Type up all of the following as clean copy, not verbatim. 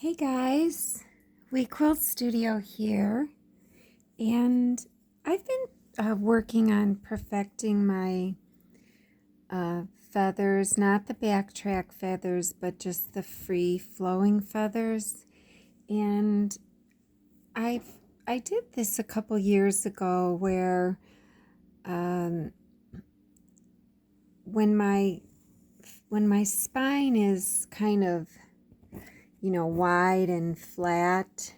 Hey guys, We Quilt Studio here, and I've been working on perfecting my feathers, not the backtrack feathers, but just the free flowing feathers. And I did this a couple years ago where when my spine is kind of wide and flat.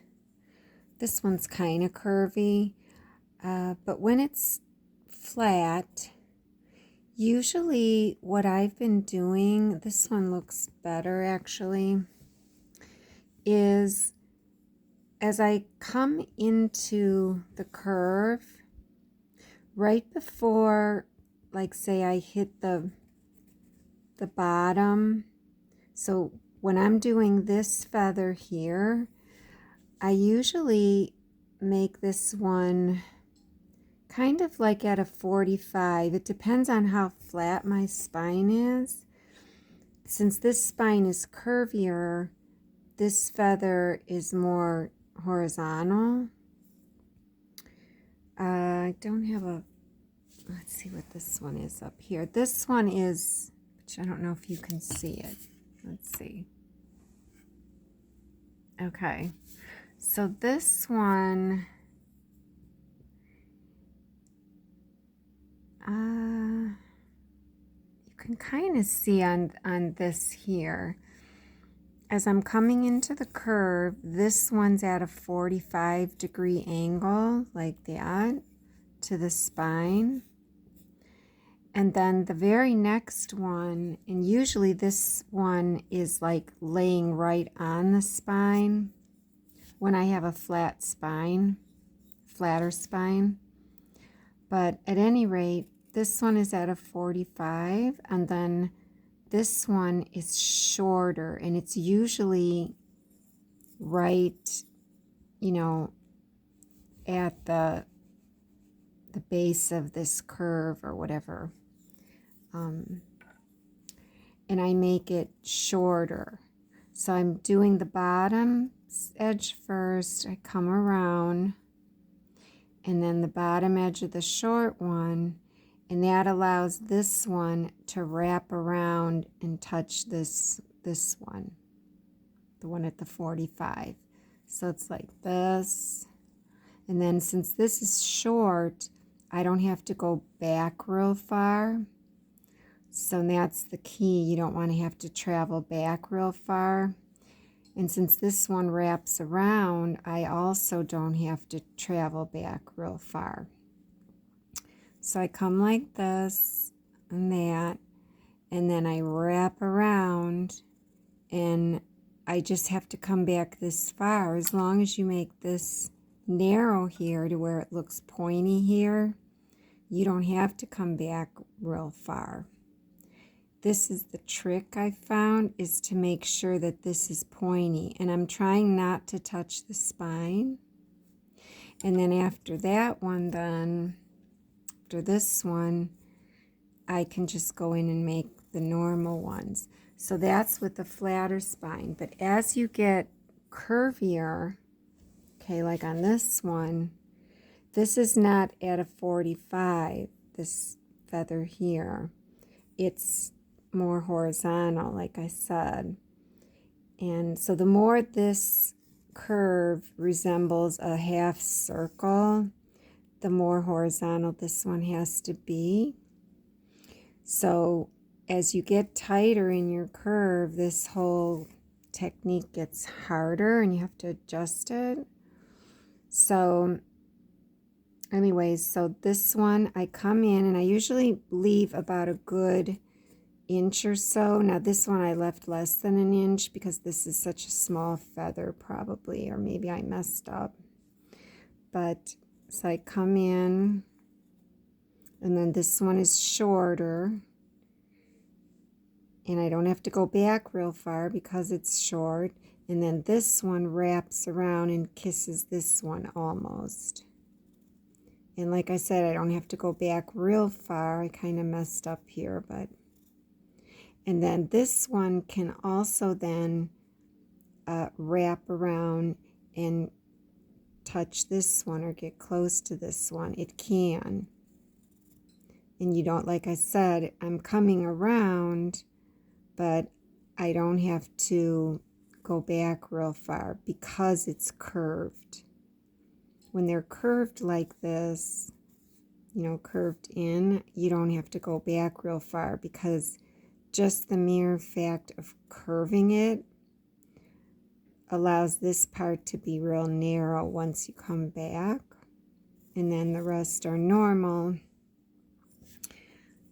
This one's kind of curvy, but when it's flat, usually what I've been doing, this one looks better actually, is as I come into the curve, right before, like say I hit the bottom, so when I'm doing this feather here, I usually make this one kind of like at a 45. It depends on how flat my spine is. Since this spine is curvier, this feather is more horizontal. I don't have a, let's see what this one is up here. This one is, which I don't know if you can see it. Let's see. Okay. So this one, you can kind of see on this here. As I'm coming into the curve, this one's at a 45-degree angle, like that, to the spine. And then the very next one, and usually this one is like laying right on the spine when I have a flatter spine. But at any rate, this one is at a 45, and then this one is shorter, and it's usually right, at the base of this curve or whatever. And I make it shorter. So I'm doing the bottom edge first, I come around, and then the bottom edge of the short one, and that allows this one to wrap around and touch this one, the one at the 45. So it's like this, and then since this is short, I don't have to go back real far. So that's the key. You don't want to have to travel back real far. And since this one wraps around, I also don't have to travel back real far. So I come like this and that, and then I wrap around, and I just have to come back this far. As long as you make this narrow here to where it looks pointy here, you don't have to come back real far. This is the trick I found, is to make sure that this is pointy, and I'm trying not to touch the spine. And then after that one, then after this one, I can just go in and make the normal ones. So that's with the flatter spine. But as you get curvier, okay, like on this one, this is not at a 45, this feather here. It's more horizontal, like I said. And so the more this curve resembles a half circle, the more horizontal this one has to be. So as you get tighter in your curve, this whole technique gets harder and you have to adjust it. So anyways, so this one, I come in and I usually leave about a good inch or so. Now this one I left less than an inch because this is such a small feather probably, or maybe I messed up. But so I come in, and then this one is shorter, and I don't have to go back real far because it's short. And then this one wraps around and kisses this one almost. And like I said, I don't have to go back real far. I kind of messed up here, but. And then this one can also then wrap around and touch this one or get close to this one, it can. And you don't, like I said, I'm coming around, but I don't have to go back real far because it's curved. When they're curved like this, you know, curved in, you don't have to go back real far because just the mere fact of curving it allows this part to be real narrow once you come back, and then the rest are normal,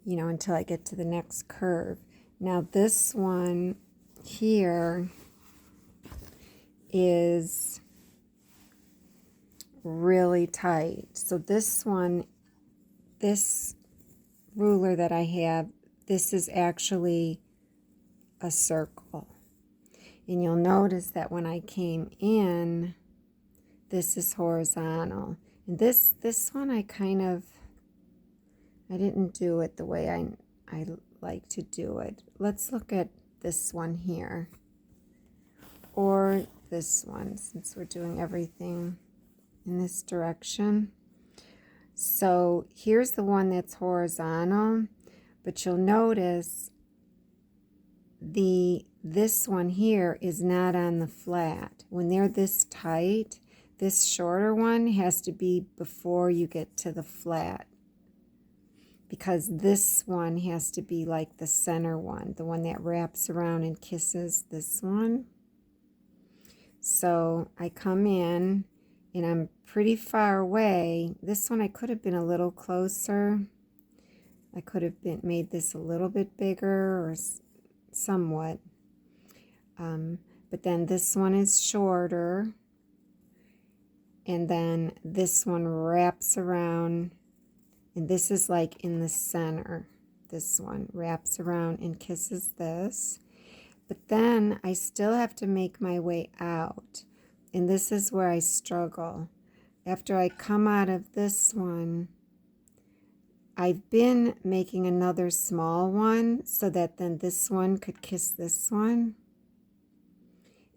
you know, until I get to the next curve. Now this one here is really tight. So this one, this ruler that I have, this is actually a circle. And you'll notice that when I came in, this is horizontal. And this one I didn't do it the way I like to do it. Let's look at this one here. Or this one, since we're doing everything in this direction. So here's the one that's horizontal, but you'll notice this one here is not on the flat. When they're this tight, this shorter one has to be before you get to the flat, because this one has to be like the center one, the one that wraps around and kisses this one. So I come in and I'm pretty far away. This one I could have been a little closer. I could have made this a little bit bigger or somewhat. But then this one is shorter. And then this one wraps around. And this is like in the center. This one wraps around and kisses this. But then I still have to make my way out. And this is where I struggle. After I come out of this one, I've been making another small one so that then this one could kiss this one.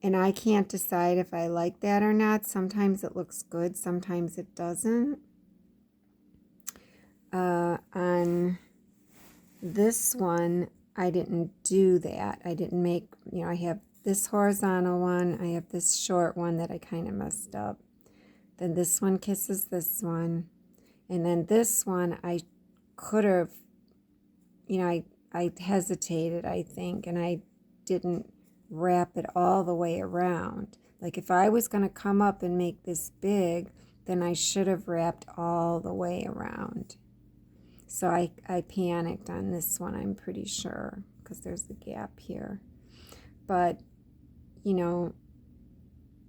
And I can't decide if I like that or not. Sometimes it looks good, sometimes it doesn't. On this one, I didn't do that. I didn't make, you know, I have this horizontal one, I have this short one that I kind of messed up. Then this one kisses this one. And then this one, I could have, you know, I hesitated, I think, and I didn't wrap it all the way around. Like if I was going to come up and make this big, then I should have wrapped all the way around. So I panicked on this one, I'm pretty sure, because there's the gap here. But, you know,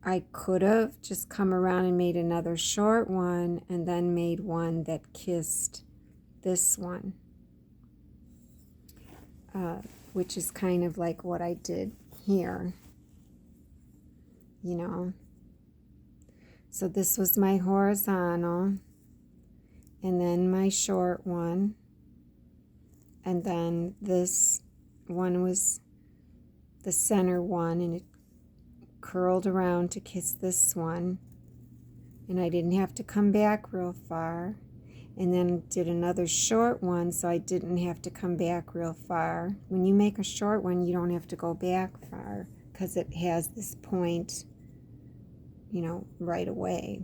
I could have just come around and made another short one and then made one that kissed this one, which is kind of like what I did here, you know. So this was my horizontal, and then my short one, and then this one was the center one, and it curled around to kiss this one, and I didn't have to come back real far. And then did another short one, so I didn't have to come back real far. When you make a short one, you don't have to go back far because it has this point, you know, right away.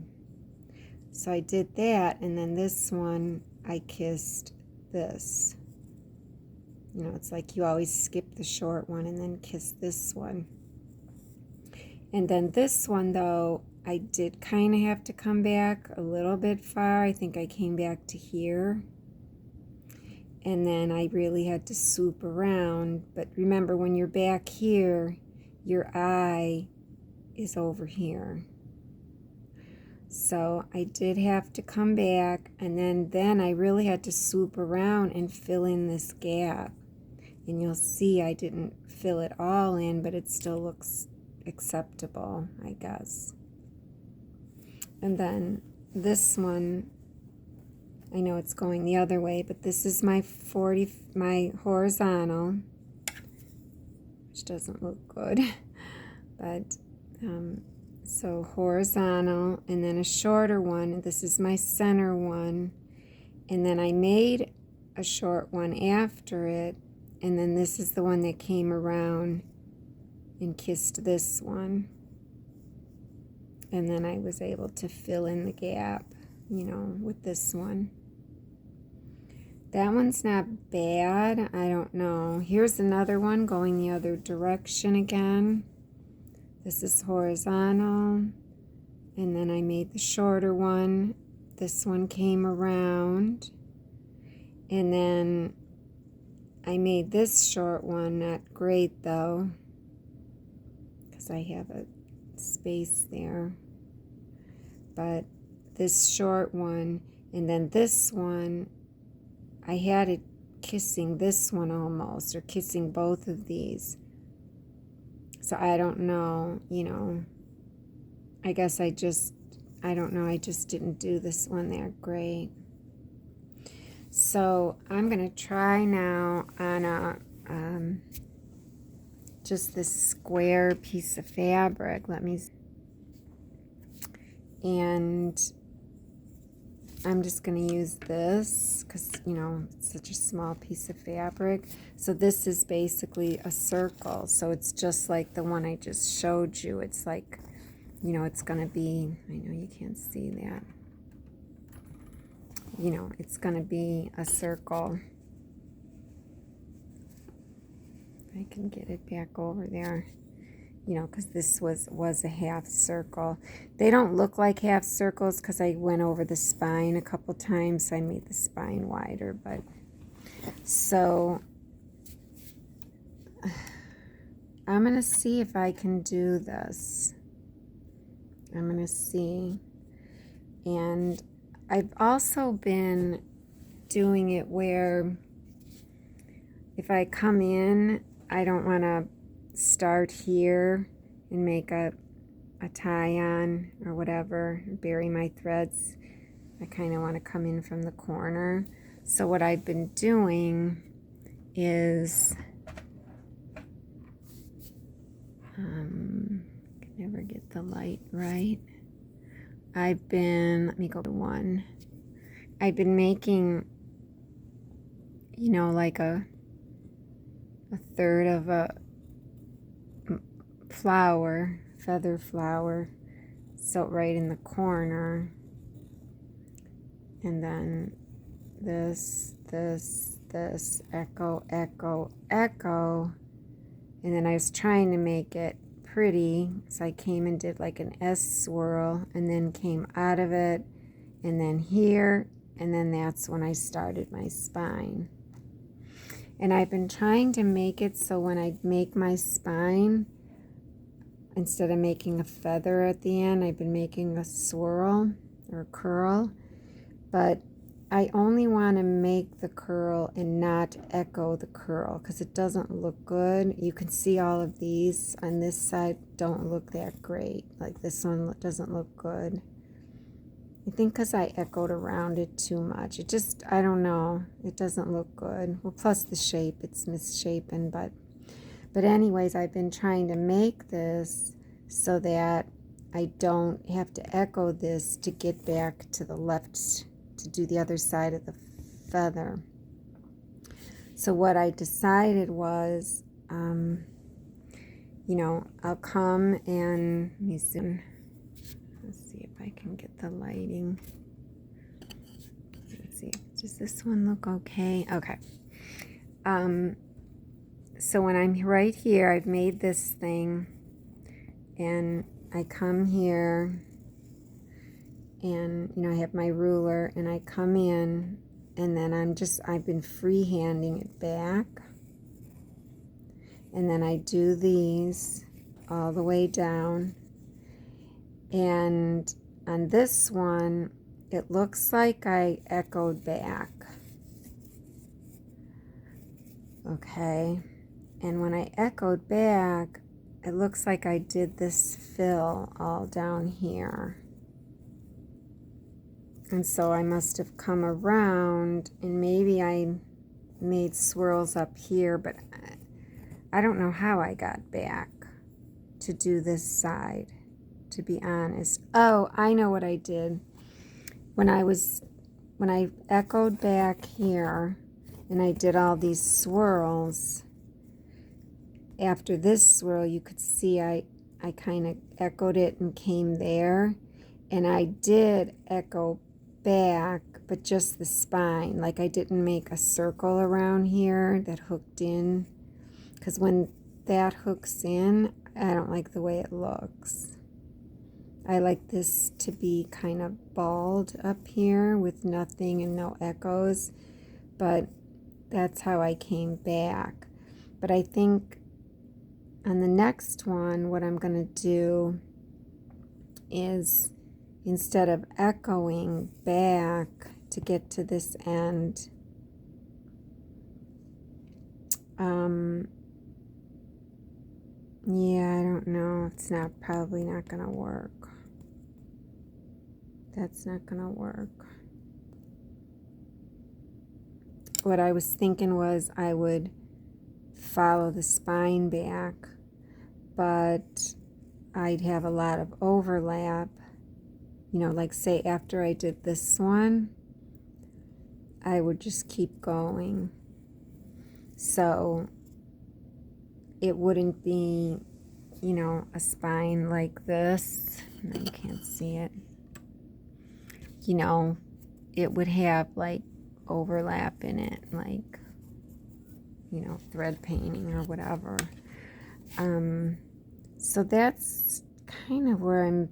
So I did that, and then this one, I kissed this. You know, it's like you always skip the short one and then kiss this one. And then this one, though, I did kind of have to come back a little bit far. I think I came back to here. And then I really had to swoop around. But remember, when you're back here, your eye is over here. So I did have to come back, and then I really had to swoop around and fill in this gap. And you'll see I didn't fill it all in, but it still looks acceptable, I guess. And then this one, I know it's going the other way, but this is my horizontal, which doesn't look good. But So horizontal, and then a shorter one. This is my center one, and then I made a short one after it, and then this is the one that came around and kissed this one, and then I was able to fill in the gap, you know, with this one. That one's not bad. I don't know. Here's another one going the other direction again. This is horizontal, and then I made the shorter one. This one came around, and then I made this short one. Not great though, because I have a space there. But this short one, and then this one, I had it kissing this one almost, or kissing both of these. So I don't know, you know, I guess I don't know, I just didn't do this one that great. So I'm going to try now on a, just this square piece of fabric. And I'm just going to use this because, you know, it's such a small piece of fabric. So this is basically a circle. So it's just like the one I just showed you. It's like, you know, it's going to be, I know you can't see that. You know, it's going to be a circle. I can get it back over there. You know, because this was a half circle. They don't look like half circles because I went over the spine a couple times. So I made the spine wider, but so I'm going to see if I can do this. I'm going to see. And I've also been doing it where if I come in, I don't want to start here and make a tie-on or whatever, bury my threads. I kind of want to come in from the corner. So what I've been doing is can never get the light right. I've been, let me go to one. I've been making, you know, like a third of a flower, feather flower, so right in the corner, and then this, echo, echo, echo, and then I was trying to make it pretty, so I came and did like an S swirl, and then came out of it, and then here, and then that's when I started my spine. And I've been trying to make it so when I make my spine, instead of making a feather at the end, I've been making a swirl or a curl. But I only want to make the curl and not echo the curl because it doesn't look good. You can see all of these on this side don't look that great. Like this one doesn't look good. I think because I echoed around it too much. It just, I don't know. It doesn't look good. Well, plus the shape, it's misshapen. But anyways, I've been trying to make this so that I don't have to echo this to get back to the left to do the other side of the feather. So what I decided was, you know, I'll come and, let me see. Let's see if I can get the lighting. Let's see, does this one look okay? Okay. So when I'm right here, I've made this thing, and I come here, and, you know, I have my ruler, and I come in, and then I've been freehanding it back, and then I do these all the way down. And on this one, it looks like I echoed back. Okay. And when I echoed back, it looks like I did this fill all down here. And so I must have come around, and maybe I made swirls up here, but I don't know how I got back to do this side, to be honest. Oh, I know what I did. When I echoed back here and I did all these swirls, after this swirl, you could see I kind of echoed it and came there. And I did echo back, but just the spine. Like I didn't make a circle around here that hooked in. Because when that hooks in, I don't like the way it looks. I like this to be kind of bald up here with nothing and no echoes. But that's how I came back. But I think on the next one, what I'm going to do is, instead of echoing back to get to this end, yeah, I don't know. It's probably not going to work. That's not going to work. What I was thinking was I would follow the spine back, but I'd have a lot of overlap. You know, like say after I did this one, I would just keep going. So it wouldn't be, you know, a spine like this. No, you can't see it. You know, it would have like overlap in it, like, you know, thread painting or whatever. So that's kind of where I'm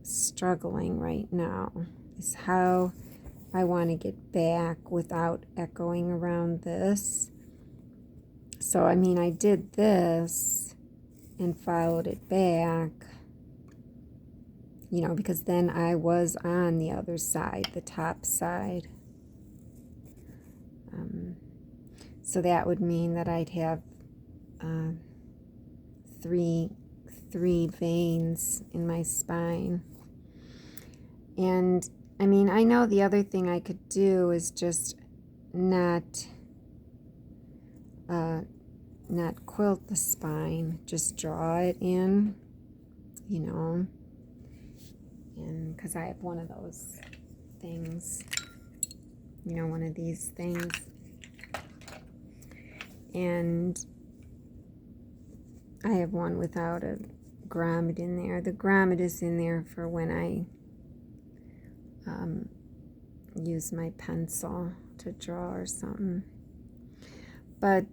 struggling right now, is how I want to get back without echoing around this. So I mean, I did this and followed it back, you know, because then I was on the other side, the top side. So that would mean that I'd have three veins in my spine. And I mean, I know the other thing I could do is just not quilt the spine, just draw it in, you know, and because I have one of those things, you know, one of these things, and I have one without a grommet in there. The grommet is in there for when I use my pencil to draw or something. But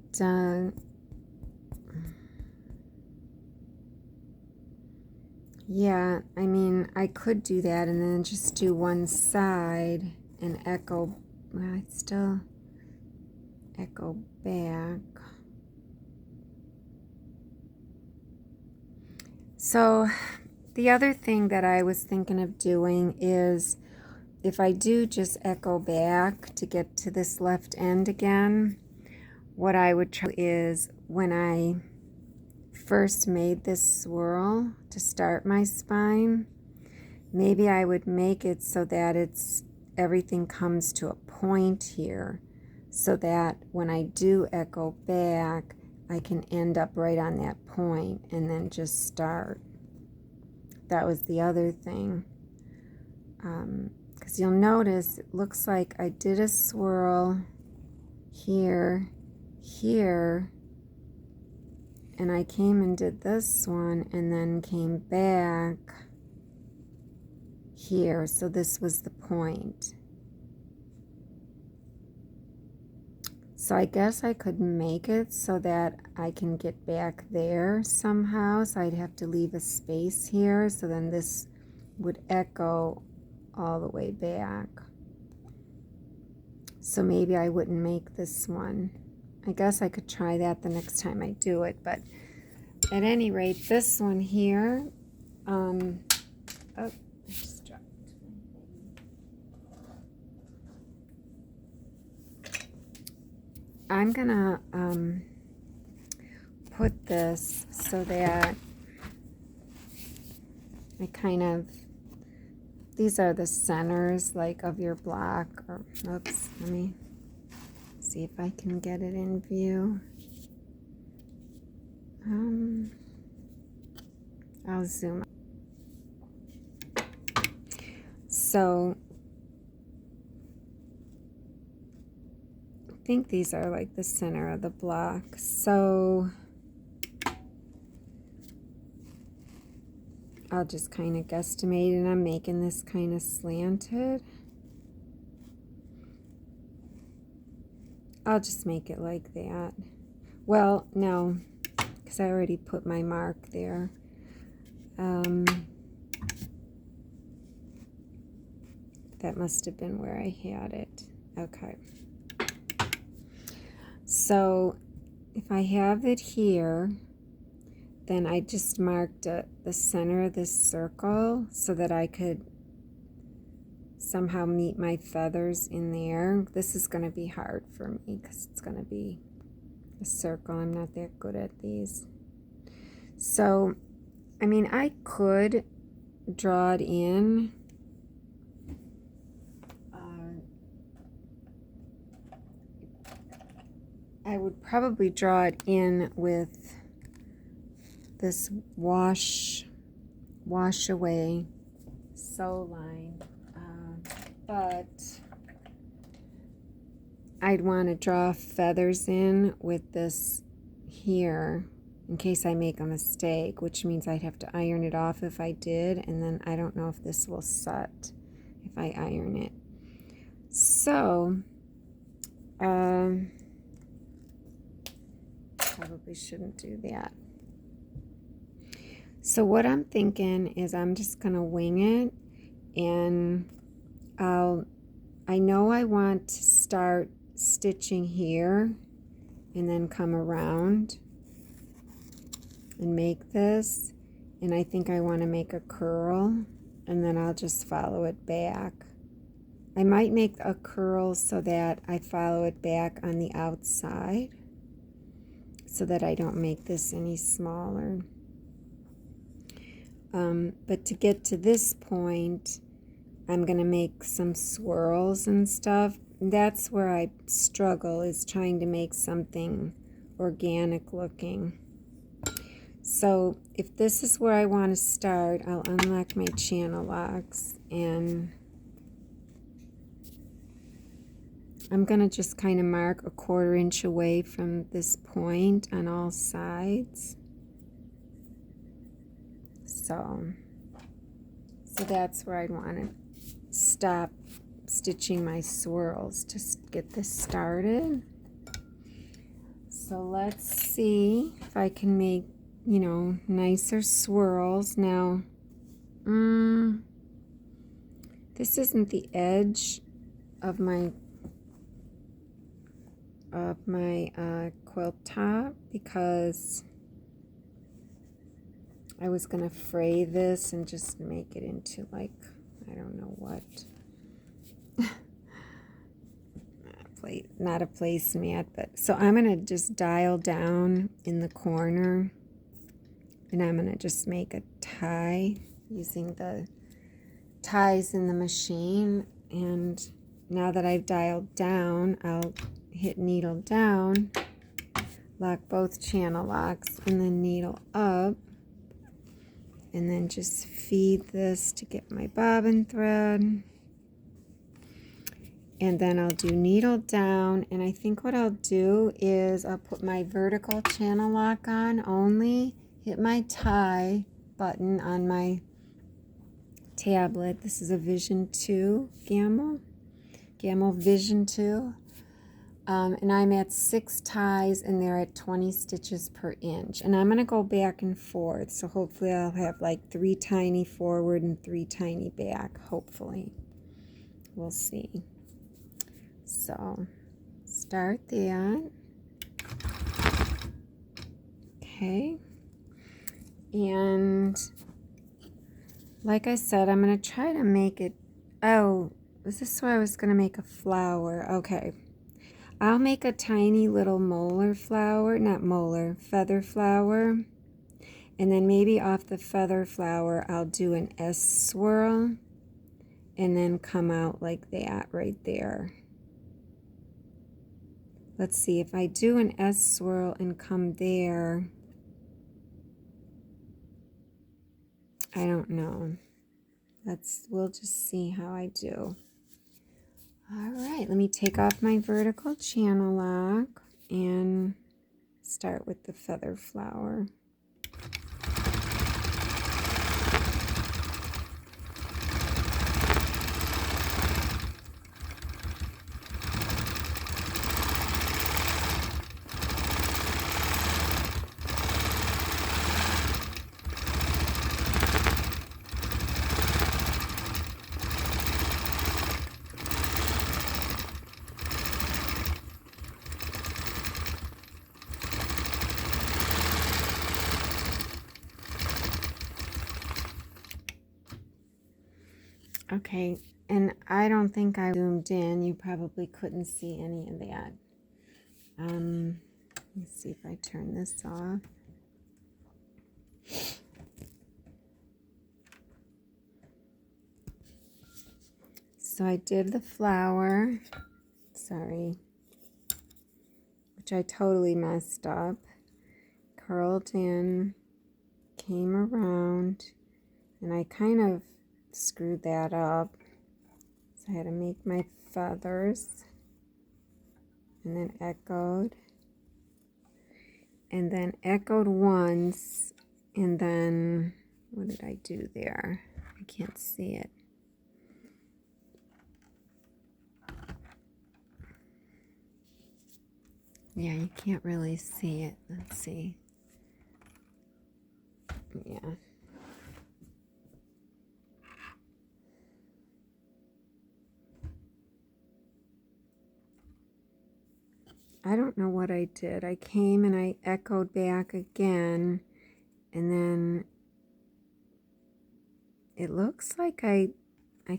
yeah, I mean, I could do that and then just do one side and echo. Well, I'd still echo back. So the other thing that I was thinking of doing is, if I do just echo back to get to this left end again, what I would try is, when I first made this swirl to start my spine, maybe I would make it so that everything comes to a point here, so that when I do echo back, I can end up right on that point and then just start. That was the other thing. Because you'll notice it looks like I did a swirl here, and I came and did this one and then came back here. So this was the point. So I guess I could make it so that I can get back there somehow. So I'd have to leave a space here. So then this would echo all the way back. So maybe I wouldn't make this one. I guess I could try that the next time I do it. But at any rate, this one here, oh, I just dropped I'm gonna put this so that I kind of, these are the centers like of your block, or oops, let me see if I can get it in view. I'll zoom. So I think these are like the center of the block. So I'll just kind of guesstimate, and I'm making this kind of slanted. I'll just make it like that. Well, no, because I already put my mark there. That must have been where I had it. Okay. So if I have it here, then I just marked the center of this circle so that I could somehow meet my feathers in there. This is going to be hard for me because it's going to be a circle. I'm not that good at these. So, I mean, I could draw it in. I would probably draw it in with this wash away sew line, but I'd want to draw feathers in with this here in case I make a mistake, which means I'd have to iron it off if I did, and then I don't know if this will set if I iron it. So probably shouldn't do that. So what I'm thinking is I'm just gonna wing it, and I know I want to start stitching here and then come around and make this, and I think I want to make a curl, and then I'll just follow it back. I might make a curl so that I follow it back on the outside so that I don't make this any smaller. But to get to this point, I'm going to make some swirls and stuff. That's where I struggle, is trying to make something organic looking. So if this is where I want to start, I'll unlock my channel locks, and I'm going to just kind of mark a 1/4 inch away from this point on all sides. So that's where I'd want to stop stitching my swirls to get this started. So let's see if I can make, you know, nicer swirls. Now, this isn't the edge of my quilt top, because I was going to fray this and just make it into, like, I don't know what. Not a placemat, but so I'm going to just dial down in the corner, and I'm going to just make a tie using the ties in the machine. And now that I've dialed down, I'll hit needle down, lock both channel locks, and then needle up, and then just feed this to get my bobbin thread. And then I'll do needle down, and I think what I'll do is I'll put my vertical channel lock on only, hit my tie button on my tablet. This is a Vision 2 Gamma Vision 2. And I'm at 6 ties, and they're at 20 stitches per inch. And I'm going to go back and forth, so hopefully I'll have like 3 tiny forward and 3 tiny back, hopefully. We'll see. So start that. Okay. And like I said, I'm going to try to make it, oh, was this why I was going to make a flower? Okay. I'll make a tiny little feather flower. And then maybe off the feather flower, I'll do an S swirl and then come out like that right there. Let's see, if I do an S swirl and come there, I don't know. We'll just see how I do. All right, let me take off my vertical channel lock and start with the feather flower. Okay, and I don't think I zoomed in. You probably couldn't see any of that. Let's see if I turn this off. So I did the flower, sorry, which I totally messed up. Curled in, came around, and I kind of screwed that up. So I had to make my feathers, and then echoed once, and then what did I do there? I can't see it. Yeah, you can't really see it. Let's see. Yeah. I don't know what I did. I came and I echoed back again, and then it looks like I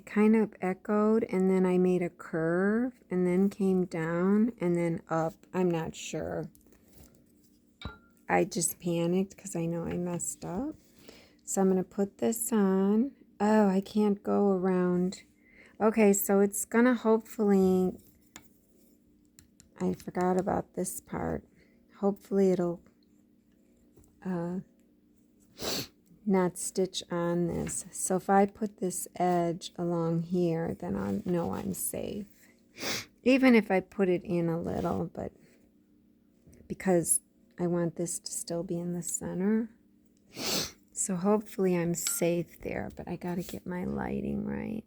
kind of echoed, and then I made a curve, and then came down, and then up. I'm not sure. I just panicked because I know I messed up. So I'm going to put this on. Oh, I can't go around. Okay, so it's going to hopefully... I forgot about this part. Hopefully it'll not stitch on this. So if I put this edge along here, then I know I'm safe. Even if I put it in a little, but because I want this to still be in the center. So hopefully I'm safe there, but I got to get my lighting right.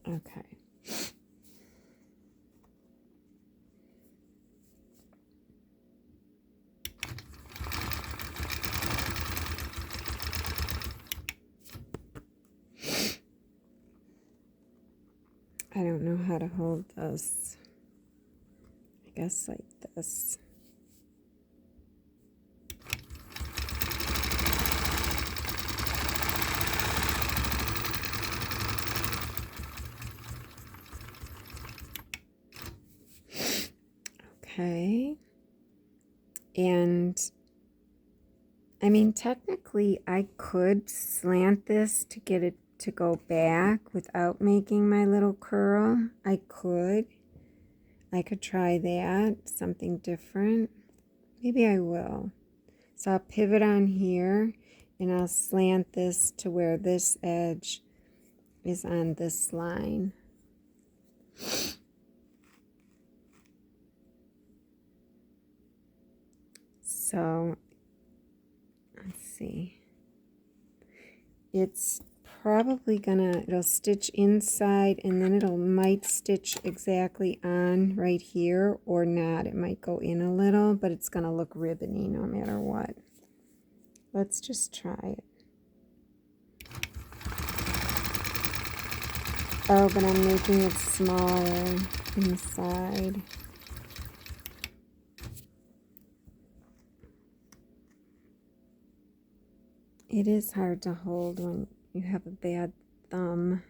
Okay. I don't know how to hold this. I guess like this. Okay. And I mean, technically I could slant this to get it to go back without making my little curl. I could try that, something different. Maybe I will. So I'll pivot on here and I'll slant this to where this edge is on this line. So let's see. It's probably it'll stitch inside, and then might stitch exactly on right here or not. It might go in a little, but it's gonna look ribbony no matter what. Let's just try it. Oh, but I'm making it smaller inside. It is hard to hold when you have a bad thumb.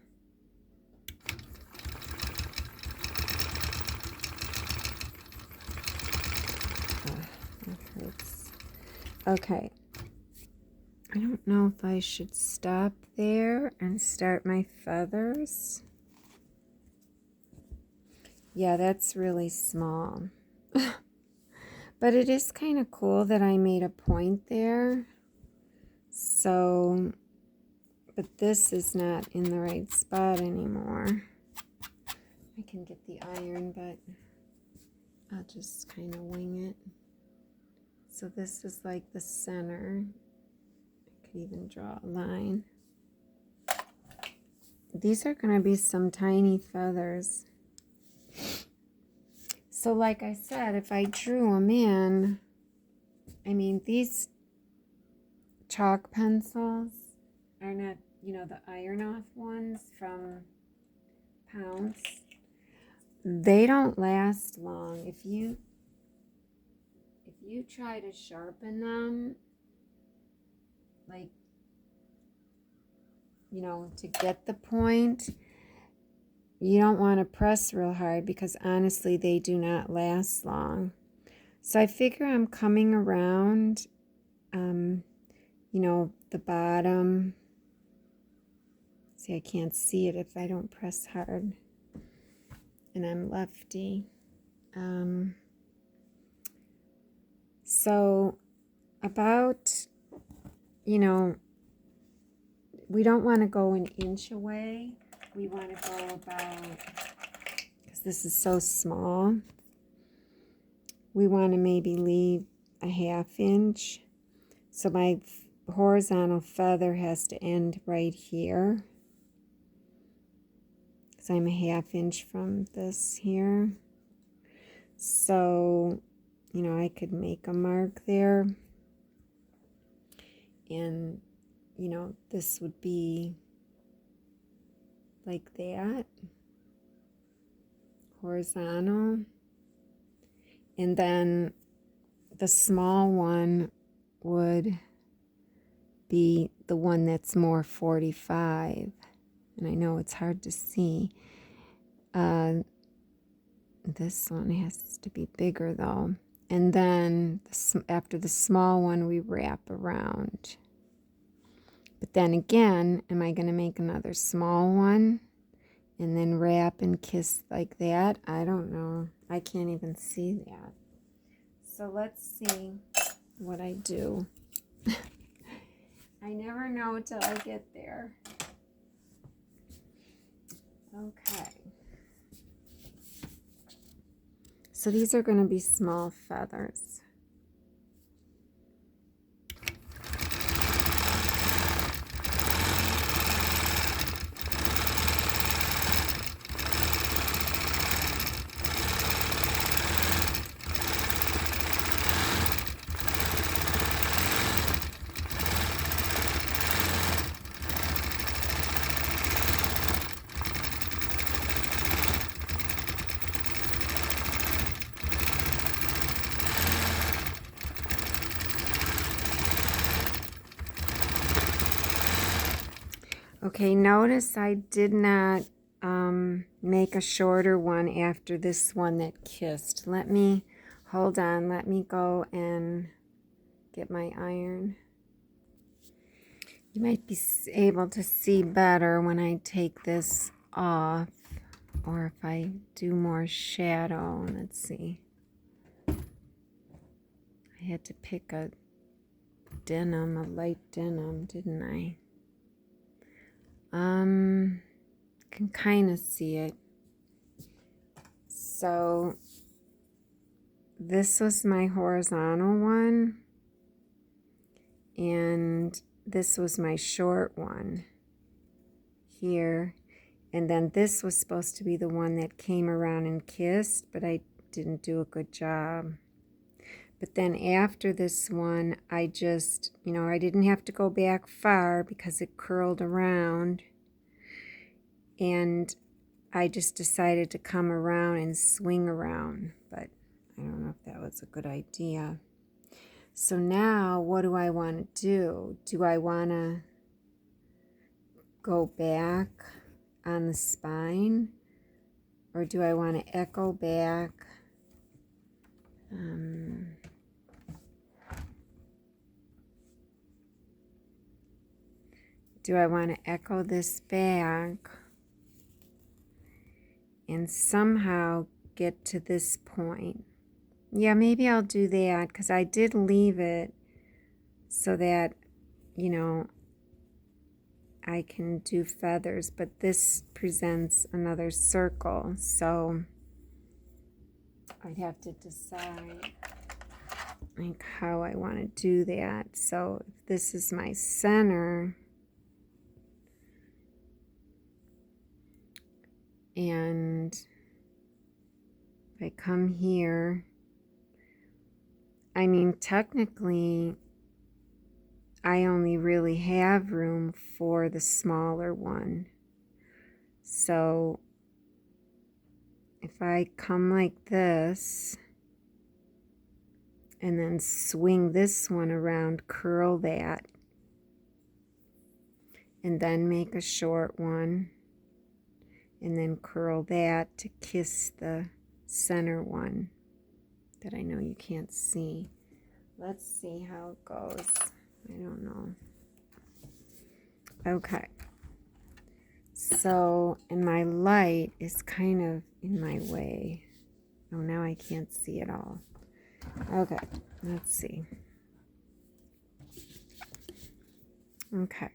That hurts. Okay. I don't know if I should stop there and start my feathers. Yeah, that's really small. But it is kind of cool that I made a point there. So, but this is not in the right spot anymore. I can get the iron, but I'll just kind of wing it. So this is like the center. I could even draw a line. These are going to be some tiny feathers. So like I said, if I drew them in, I mean, these chalk pencils are not, you know, the iron off ones from Pounds. They don't last long. If you try to sharpen them, like, you know, to get the point, you don't want to press real hard because honestly they do not last long. So I figure I'm coming around, you know, the bottom. See, I can't see it if I don't press hard, and I'm lefty. So about, you know, we don't want to go an inch away. We want to go about, because this is so small, we want to maybe leave a 1/2 inch. So my horizontal feather has to end right here. So I'm a 1/2 inch from this here. So, you know, I could make a mark there. And, you know, this would be like that. Horizontal. And then the small one would be the one that's more 45. And I know it's hard to see. This one has to be bigger though. And then after the small one, we wrap around. But then again, am I going to make another small one and then wrap and kiss like that? I don't know. I can't even see that. So let's see what I do. I never know till I get there. Okay. So these are going to be small feathers. Okay, notice I did not make a shorter one after this one that kissed. Let me, hold on, let me go and get my iron. You might be able to see better when I take this off, or if I do more shadow. Let's see. I had to pick a denim, a light denim, didn't I? Can kind of see it. So this was my horizontal one, and this was my short one here, and then this was supposed to be the one that came around and kissed, but I didn't do a good job. But then after this one, I just, you know, I didn't have to go back far because it curled around. And I just decided to come around and swing around. But I don't know if that was a good idea. So now, what do I want to do? Do I want to go back on the spine? Or do I want to echo back? Do I want to echo this back and somehow get to this point? Yeah, maybe I'll do that because I did leave it so that, you know, I can do feathers, but this presents another circle, so I'd have to decide like how I want to do that. So if this is my center, and if I come here, I mean, technically, I only really have room for the smaller one. So if I come like this, and then swing this one around, curl that, and then make a short one, and then curl that to kiss the center one that I know you can't see. Let's see how it goes. I don't know. Okay. So, and my light is kind of in my way. Oh, now I can't see it all. Okay, let's see. Okay.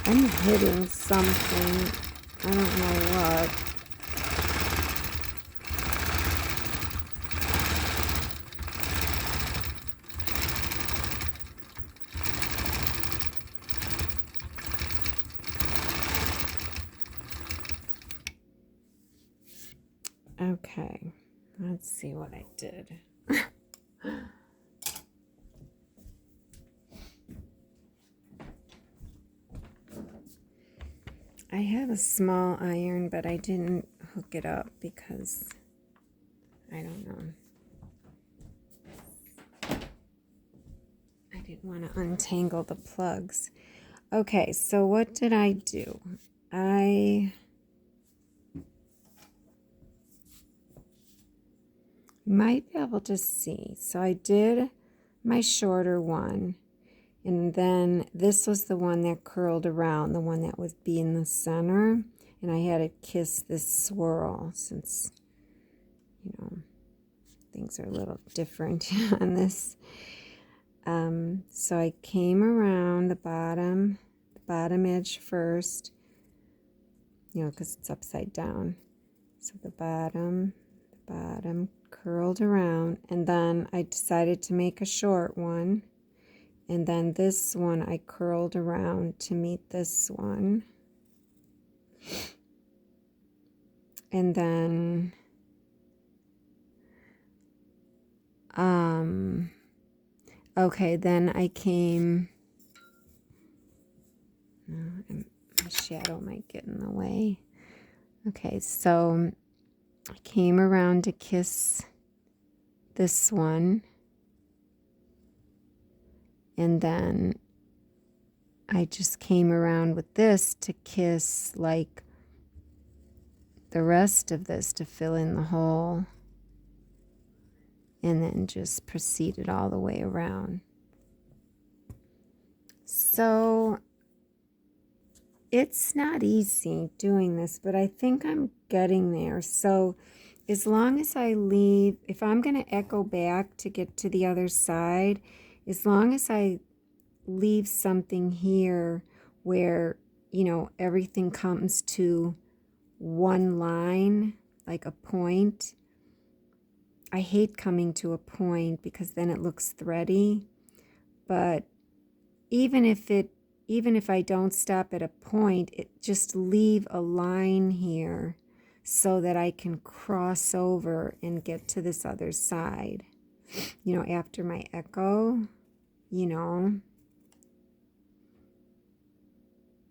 I'm hitting something. I don't know what. Okay, let's see what I did. I have a small iron, but I didn't hook it up because I don't know. I didn't want to untangle the plugs. Okay, so what did I do? I might be able to see. So I did my shorter one, and then this was the one that curled around, the one that would be in the center, and I had to kiss this swirl since, you know, things are a little different on this. So I came around the bottom edge first, you know, because it's upside down. So the bottom curled around, and then I decided to make a short one, and then this one I curled around to meet this one, and then okay, then I came, my shadow might get in the way. Okay, so I came around to kiss this one, and then I just came around with this to kiss like the rest of this to fill in the hole, and then just proceeded all the way around. So it's not easy doing this, but I think I'm getting there. So as long as I leave, if I'm going to echo back to get to the other side, as long as I leave something here where, you know, everything comes to one line, like a point. I hate coming to a point because then it looks thready, but even if it even if I don't stop at a point, just leave a line here so that I can cross over and get to this other side. You know, after my echo, you know.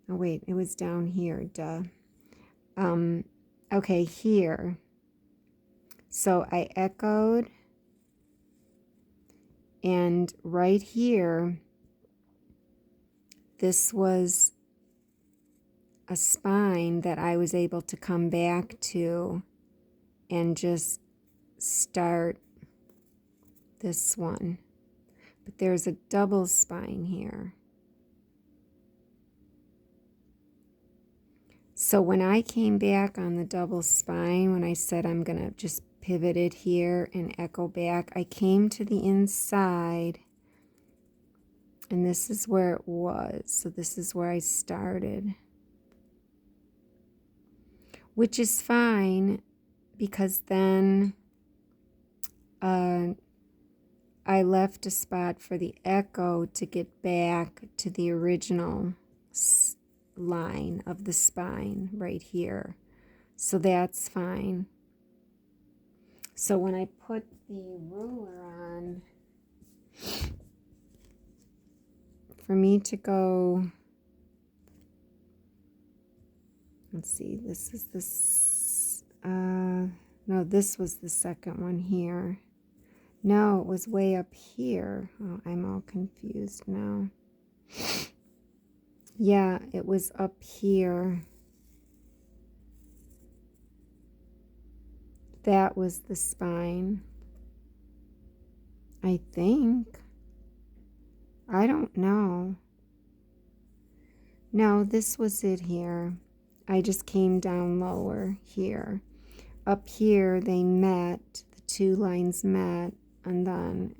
Oh, wait, it was down here, duh. Okay, here. So I echoed, and right here, this was a spine that I was able to come back to and just start this one. But there's a double spine here. So when I came back on the double spine, when I said I'm going to just pivot it here and echo back, I came to the inside, and this is where it was. So this is where I started, which is fine because then I left a spot for the echo to get back to the original line of the spine right here. So that's fine. So when I put the ruler on, for me to go, let's see, this is this, no, this was the second one here. No, it was way up here. Oh, I'm all confused now. Yeah, it was up here. That was the spine, I think. I don't know. No, this was it here. I just came down lower here. Up here, they met, the two lines met, and then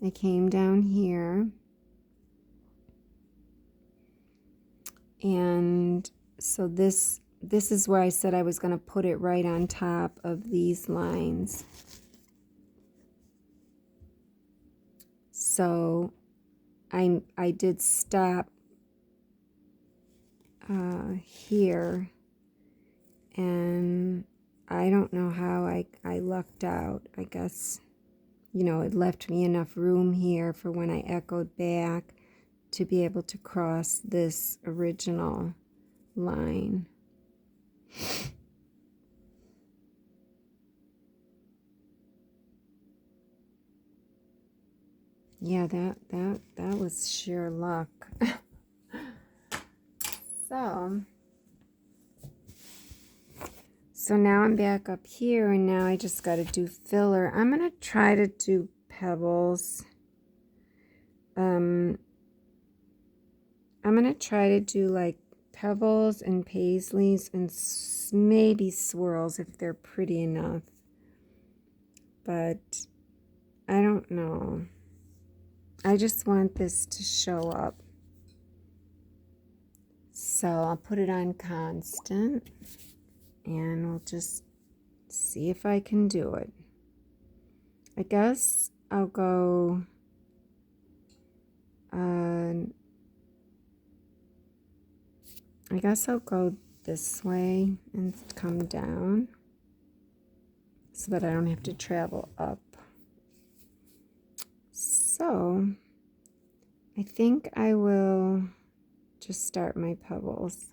I came down here. And so this is where I said I was going to put it right on top of these lines. So I did stop here, and I don't know how I lucked out. I guess, you know, it left me enough room here for when I echoed back to be able to cross this original line. Yeah, that was sheer luck. So now I'm back up here, and now I just got to do filler. I'm going to try to do pebbles. I'm going to try to do like pebbles and paisleys and maybe swirls if they're pretty enough. But I don't know. I just want this to show up. So I'll put it on constant, and we'll just see if I can do it. I guess I'll go this way and come down so that I don't have to travel up. So I think I will just start my pebbles.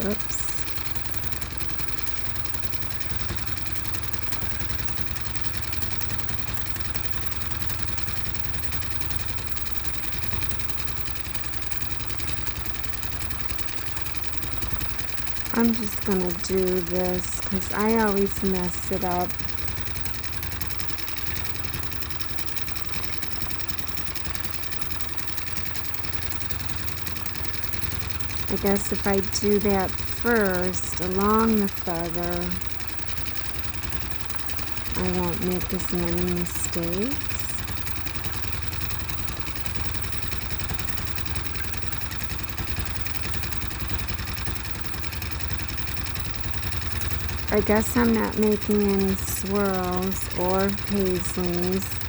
Whoops. I'm just gonna do this because I always mess it up. I guess if I do that first along the feather, I won't make as many mistakes. I guess I'm not making any swirls or paisleys.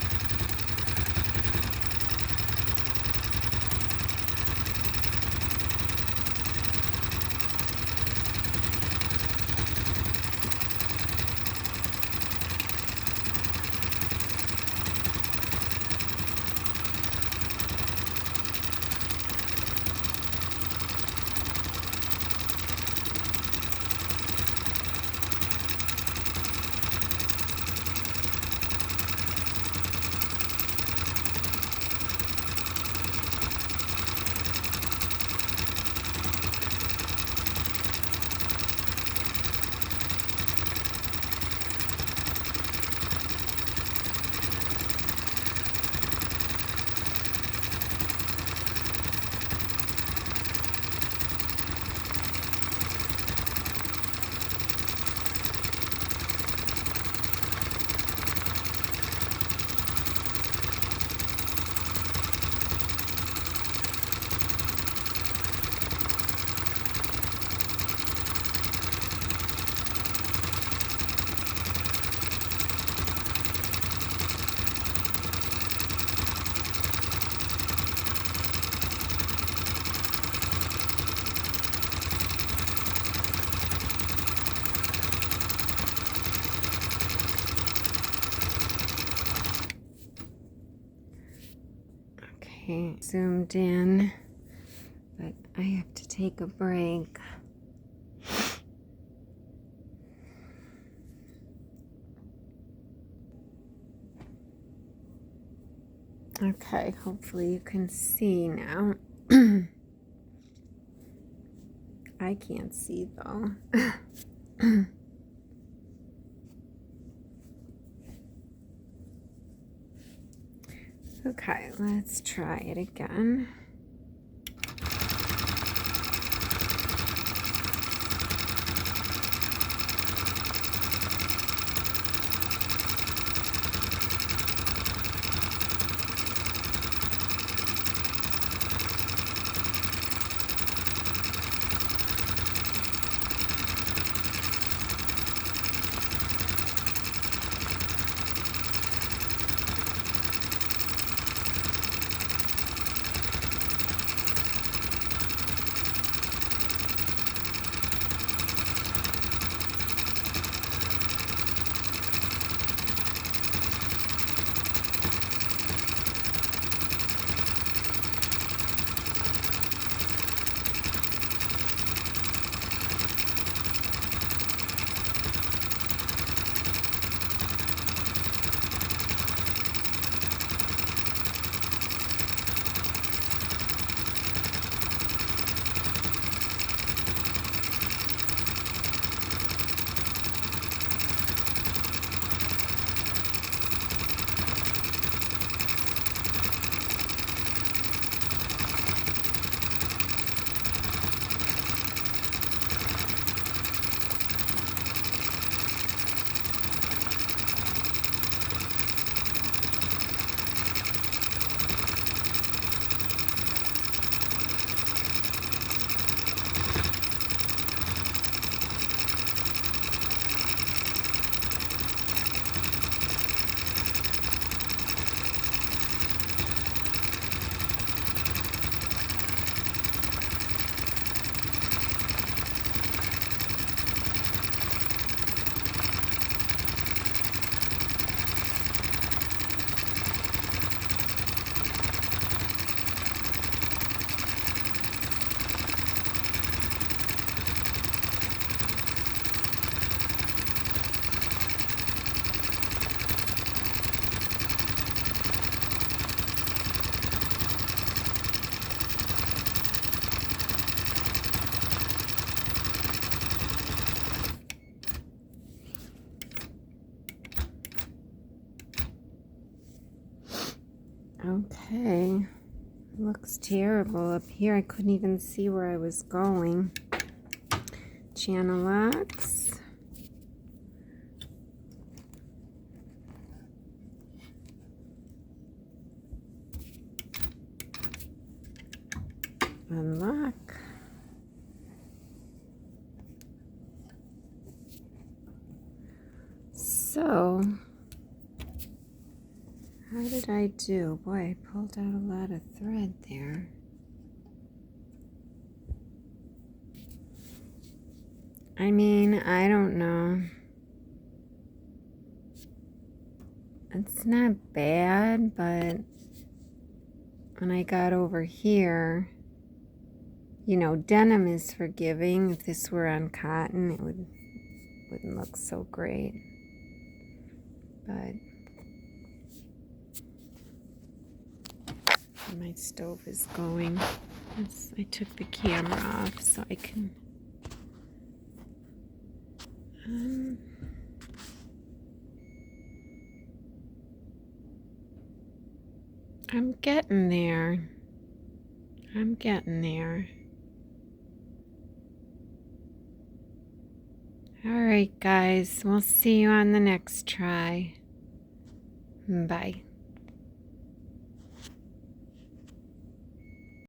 Okay, zoomed in, but I have to take a break. Okay, hopefully you can see now. I can't see though. Okay, let's try it again. Okay, It looks terrible up here. I couldn't even see where I was going. Channel locks. Unlock. So, how did I do? Boy, I pulled out a lot of thread there. I mean, I don't know. It's not bad, but when I got over here, you know, denim is forgiving. If this were on cotton, it wouldn't look so great. But my stove is going. I took the camera off so I can I'm getting there. I'm getting there. All right, guys, we'll see you on the next try. Bye.